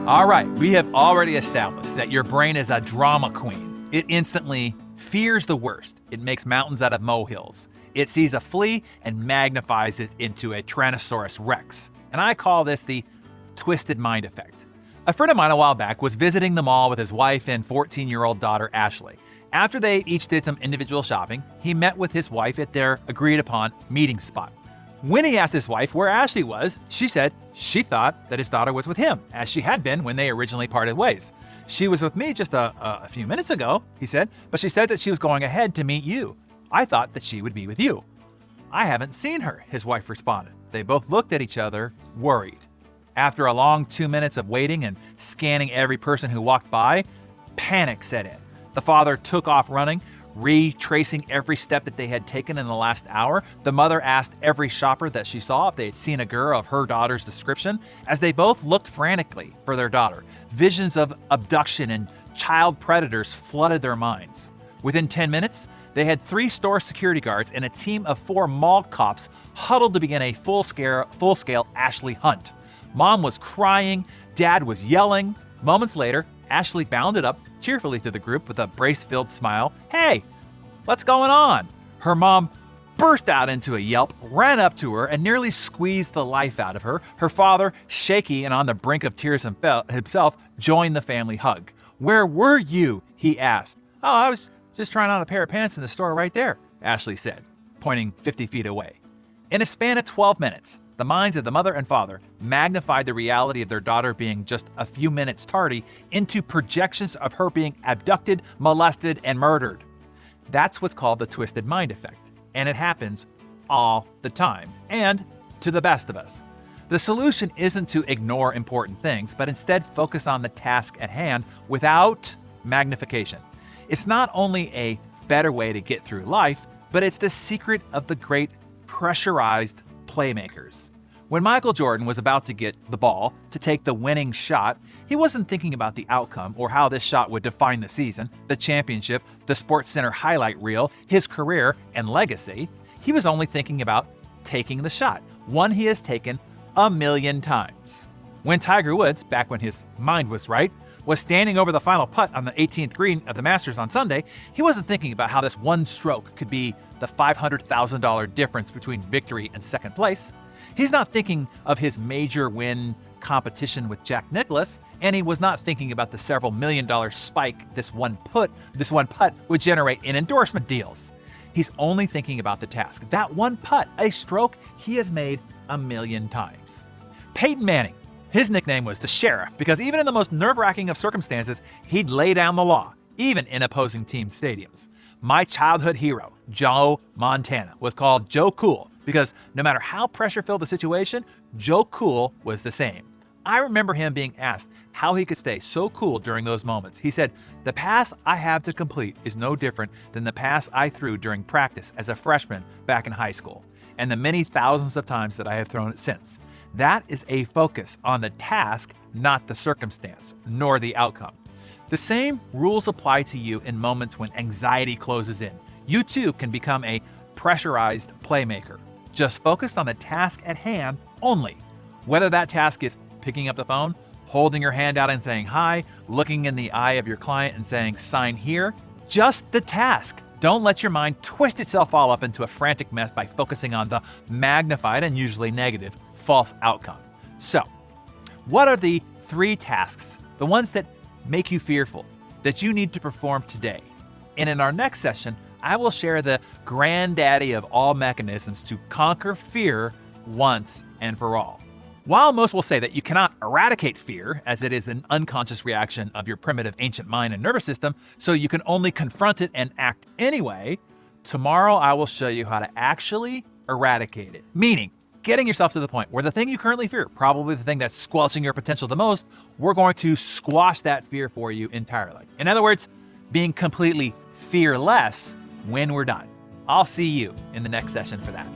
All right, we have already established that your brain is a drama queen. It instantly fears the worst. It makes mountains out of molehills. It sees a flea and magnifies it into a Tyrannosaurus Rex. And I call this the twisted mind effect. A friend of mine a while back was visiting the mall with his wife and 14-year-old daughter, Ashley. After they each did some individual shopping, he met with his wife at their agreed-upon meeting spot. When he asked his wife where Ashley was, she said she thought that his daughter was with him, as she had been when they originally parted ways. She was with me just a few minutes ago, he said, but she said that she was going ahead to meet you. I thought that she would be with you. I haven't seen her, his wife responded. They both looked at each other, worried. After a long 2 minutes of waiting and scanning every person who walked by, panic set in. The father took off running, retracing every step that they had taken in the last hour. The mother asked every shopper that she saw if they had seen a girl of her daughter's description, as they both looked frantically for their daughter. Visions of abduction and child predators flooded their minds. Within 10 minutes, they had 3 store security guards and a team of 4 mall cops huddled to begin a full-scale Ashley hunt. Mom was crying, Dad was yelling. Moments later, Ashley bounded up cheerfully to the group with a brace-filled smile. "Hey, what's going on?" Her mom burst out into a yelp, ran up to her, and nearly squeezed the life out of her. Her father, shaky and on the brink of tears himself, joined the family hug. "Where were you?" he asked. "Oh, I was just trying on a pair of pants in the store right there," Ashley said, pointing 50 feet away. In a span of 12 minutes, the minds of the mother and father magnified the reality of their daughter being just a few minutes tardy into projections of her being abducted, molested, and murdered. That's what's called the twisted mind effect, and it happens all the time, and to the best of us. The solution isn't to ignore important things, but instead focus on the task at hand without magnification. It's not only a better way to get through life, but it's the secret of the great pressurized playmakers. When Michael Jordan was about to get the ball to take the winning shot, he wasn't thinking about the outcome or how this shot would define the season, the championship, the SportsCenter highlight reel, his career, and legacy. He was only thinking about taking the shot, one he has taken 1,000,000 times. When Tiger Woods, back when his mind was right, was standing over the final putt on the 18th green of the Masters on Sunday, he wasn't thinking about how this one stroke could be the $500,000 difference between victory and second place. He's not thinking of his major win competition with Jack Nicklaus, and he was not thinking about the several $1,000,000 spike this one putt would generate in endorsement deals. He's only thinking about the task. That one putt, a stroke he has made 1,000,000 times. Peyton Manning, his nickname was the Sheriff because even in the most nerve-wracking of circumstances, he'd lay down the law, even in opposing team stadiums. My childhood hero, Joe Montana, was called Joe Cool because no matter how pressure-filled the situation, Joe Cool was the same. I remember him being asked how he could stay so cool during those moments. He said, "The pass I have to complete is no different than the pass I threw during practice as a freshman back in high school, and the many thousands of times that I have thrown it since. That is a focus on the task, not the circumstance, nor the outcome." The same rules apply to you in moments when anxiety closes in. You too can become a pressurized playmaker. Just focus on the task at hand only. Whether that task is picking up the phone, holding your hand out and saying hi, looking in the eye of your client and saying sign here, just the task. Don't let your mind twist itself all up into a frantic mess by focusing on the magnified and usually negative false outcome. So, what are the 3 tasks, the ones that make you fearful, that you need to perform today? And in our next session, I will share the granddaddy of all mechanisms to conquer fear once and for all. While most will say that you cannot eradicate fear, as it is an unconscious reaction of your primitive ancient mind and nervous system, so you can only confront it and act anyway, tomorrow I will show you how to actually eradicate it. Meaning, getting yourself to the point where the thing you currently fear, probably the thing that's squelching your potential the most, we're going to squash that fear for you entirely. In other words, being completely fearless when we're done. I'll see you in the next session for that.